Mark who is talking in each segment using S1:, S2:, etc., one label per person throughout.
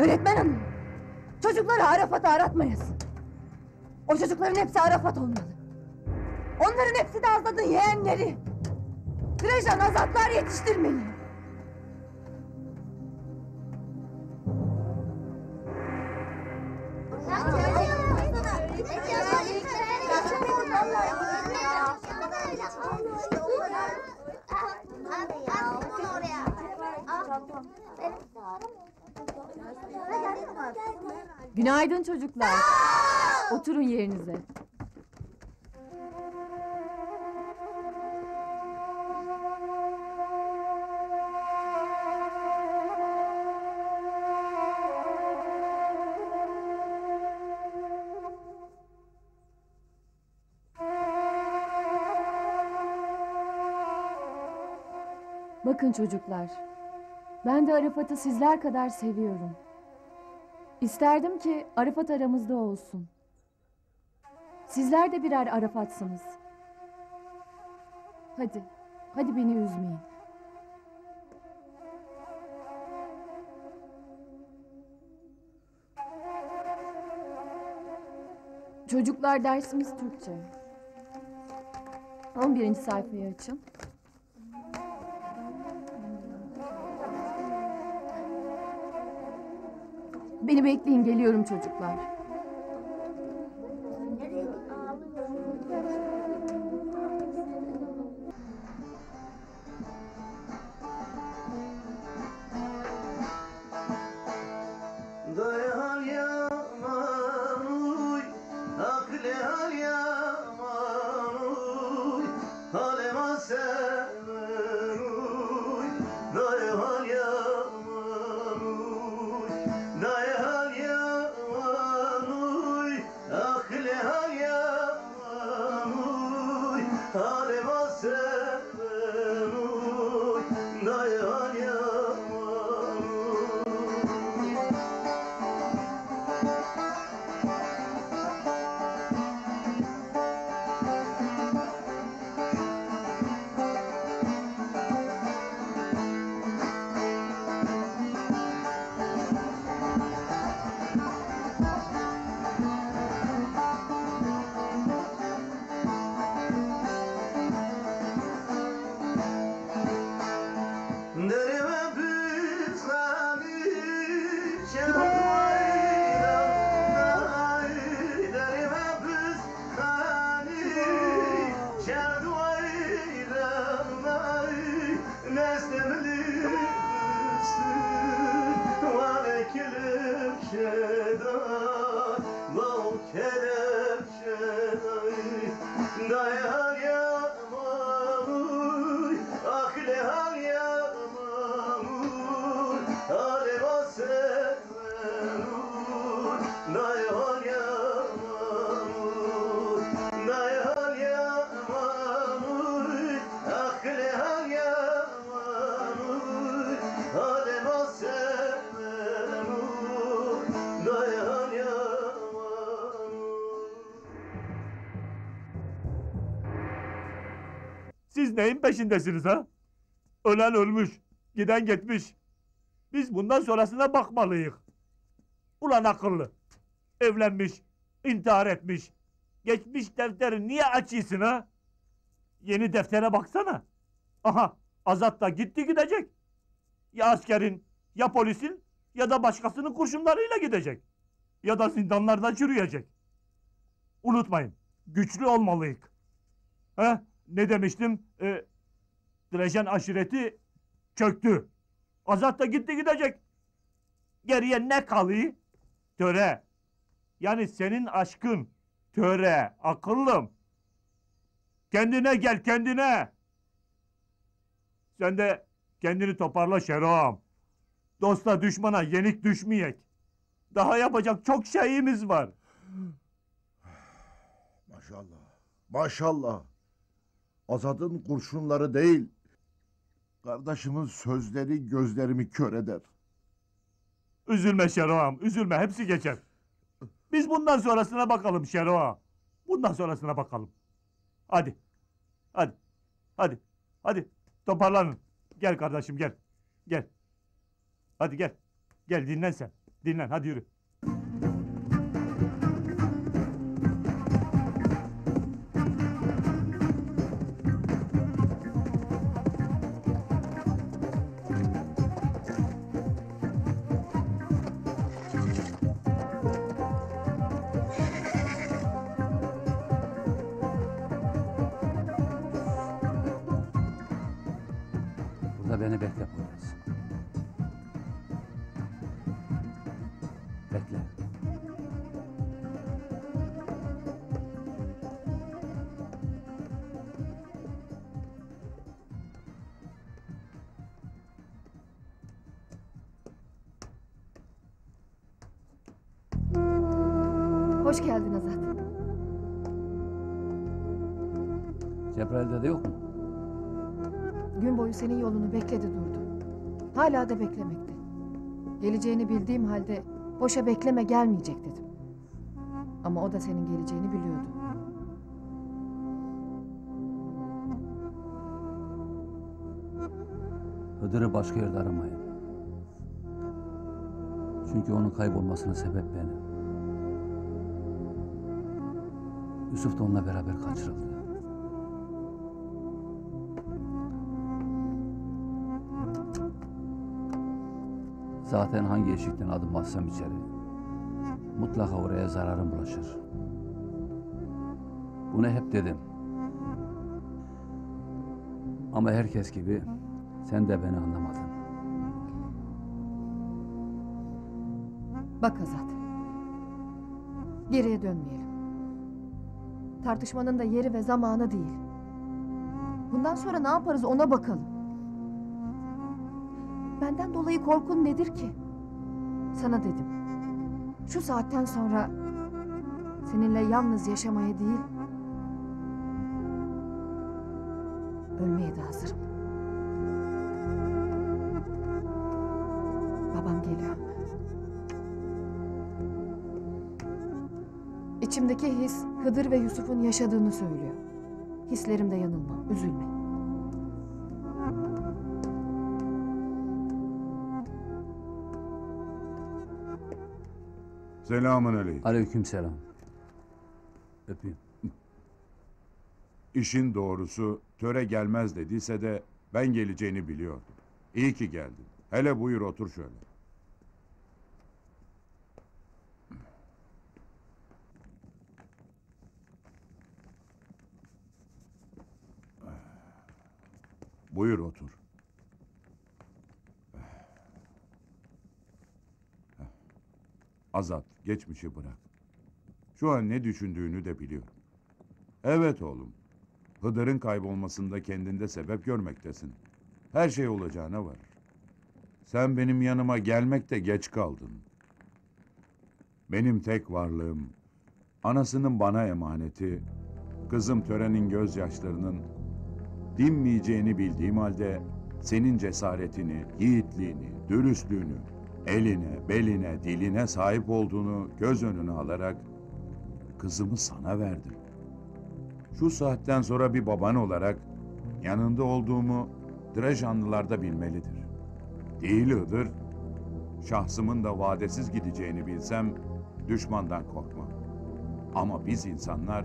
S1: Öğretmen hanım, çocukları Arafat'a aratmayız. O çocukların hepsi Arafat olmalı. Onların hepsi de Azad'ın yeğenleri. Dilejan Azatlar yetiştirmeli. Günaydın çocuklar. Oturun yerinize. Bakın çocuklar, ben de Arafat'ı sizler kadar seviyorum. İsterdim ki Arafat aramızda olsun. Sizler de birer Arafat'sınız. Hadi beni üzmeyin. Çocuklar, dersimiz Türkçe. 11. sayfayı açın. Beni bekleyin, geliyorum çocuklar.
S2: Dayan yaman uy, akle hal yaman uy, halema seven uy, dayan yaman uy, dayan yaman uy, akle hal yaman uy, halema seven uy, dayan yaman uy. Derime püskani şervayla nay, derime püskani şervayla nay, nesnemli üstün vale kelepşeday, vav kelepşeday, dayan yaman uy, akle hal yaman uy, halema seven uy, dayan yaman uy, dayan yaman uy, akle hal yaman uy, halema seven uy, dayan yaman uy.
S3: Siz neyin peşindesiniz ha? Ölen ölmüş, giden gitmiş. Biz bundan sonrasına bakmalıyız. Ulan akıllı. Evlenmiş, intihar etmiş. Geçmiş defteri niye açıyorsun ha? Yeni deftere baksana. Aha, Azat da gitti gidecek. Ya askerin, ya polisin, ya da başkasının kurşunlarıyla gidecek. Ya da zindanlarda çürüyecek. Unutmayın, güçlü olmalıyız. Ha? Ne demiştim? Dilejen aşireti çöktü. Azat da gitti gidecek. Geriye ne kalıyor? Töre. Yani senin aşkın. Töre. Akıllım. Kendine gel, kendine. Sen de kendini toparla Şerom. Dosta düşmana yenik düşmeyek. Daha yapacak çok şeyimiz var.
S4: Maşallah. Maşallah. Azad'ın kurşunları değil, kardeşimin sözleri gözlerimi kör eder.
S3: Üzülme Şero'am, üzülme, hepsi geçer. Biz bundan sonrasına bakalım Şero'a. Bundan sonrasına bakalım. Hadi, hadi, toparlanın. Gel kardeşim, gel. Hadi gel, dinlen sen. Dinlen hadi yürü.
S5: Burada beni bekle Poyraz. Bekle.
S1: Hoş geldin Azat.
S5: Cebrail dede yok mu?
S1: Gün boyu senin yolunu bekledi durdu. Hala da beklemekte. Geleceğini bildiğim halde boşa bekleme gelmeyecek dedim. Ama o da senin geleceğini biliyordu.
S5: Hıdır'ı başka yerde aramayın. Çünkü onun kaybolmasına sebep benim. Yusuf da onunla beraber kaçırıldı. Zaten hangi eşikten adım bassam içeri, mutlaka oraya zararım bulaşır. Bunu hep dedim. Ama herkes gibi sen de beni anlamadın.
S1: Bak Azat. Geriye dönmeyelim. Tartışmanın da yeri ve zamanı değil. Bundan sonra ne yaparız ona bakalım. Benden dolayı korkun nedir ki? Sana dedim. Şu saatten sonra seninle yalnız yaşamaya değil, ölmeye de hazırım. Babam geliyor. İçimdeki his Hıdır ve Yusuf'un yaşadığını söylüyor. Hislerimde yanılma, üzülme.
S6: Selamünaleyküm.
S5: Aleykümselam. Öpeyim.
S6: İşin doğrusu töre gelmez dediyse de ben geleceğini biliyordum. İyi ki geldin. Hele buyur otur şöyle. Buyur otur. Azat, geçmişi bırak. Şu an ne düşündüğünü de biliyorum. Evet oğlum. Hıdır'ın kaybolmasında kendinde sebep görmektesin. Her şey olacağına var. Sen benim yanıma gelmekte geç kaldın. Benim tek varlığım, anasının bana emaneti, kızım törenin gözyaşlarının dinmeyeceğini bildiğim halde senin cesaretini, yiğitliğini, dürüstlüğünü, eline, beline, diline sahip olduğunu göz önüne alarak kızımı sana verdim. Şu saatten sonra bir baban olarak yanında olduğumu Drejanlılar da bilmelidir. Değil Hıdır, şahsımın da vadesiz gideceğini bilsem düşmandan korkmam. Ama biz insanlar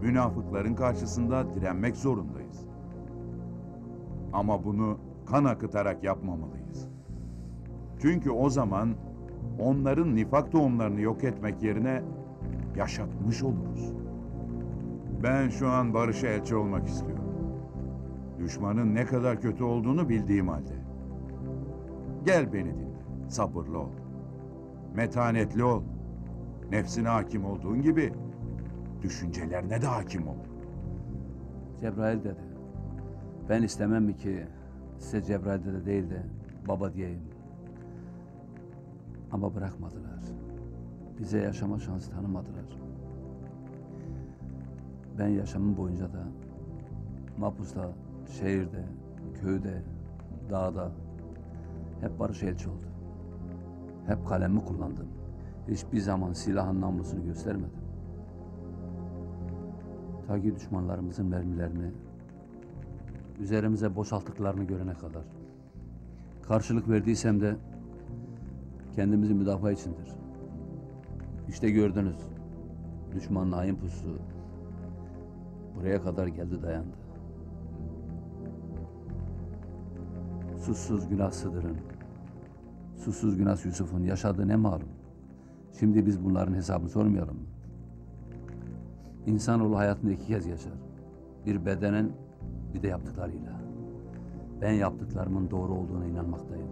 S6: münafıkların karşısında direnmek zorundayız. Ama bunu kan akıtarak yapmamalıyız. Çünkü o zaman onların nifak tohumlarını yok etmek yerine yaşatmış oluruz. Ben şu an barışa elçi olmak istiyorum. Düşmanın ne kadar kötü olduğunu bildiğim halde. Gel beni dinle, sabırlı ol. Metanetli ol. Nefsine hakim olduğun gibi düşüncelerine de hakim ol.
S5: Cebrail dedi. Ben istemem mi ki size Cebrail dede değil de baba diyeyim. Ama bırakmadılar. Bize yaşama şansı tanımadılar. Ben yaşamım boyunca da mahpusta, şehirde, köyde, dağda hep barış elçi oldu. Hep kalemimi kullandım. Hiçbir zaman silahın namlusunu göstermedim. Ta ki düşmanlarımızın mermilerini üzerimize boşalttıklarını görene kadar. Karşılık verdiysem de kendimizi müdafaa içindir. İşte gördünüz. Düşmanın hain pusu buraya kadar geldi dayandı. Suçsuz günah Sıdır'ın, susuz günah Yusuf'un yaşadığı ne malum. Şimdi biz bunların hesabını sormayalım mı? İnsanoğlu hayatında iki kez yaşar. Bir bedenen, bir de yaptıklarıyla. Ben yaptıklarımın doğru olduğuna inanmaktayım.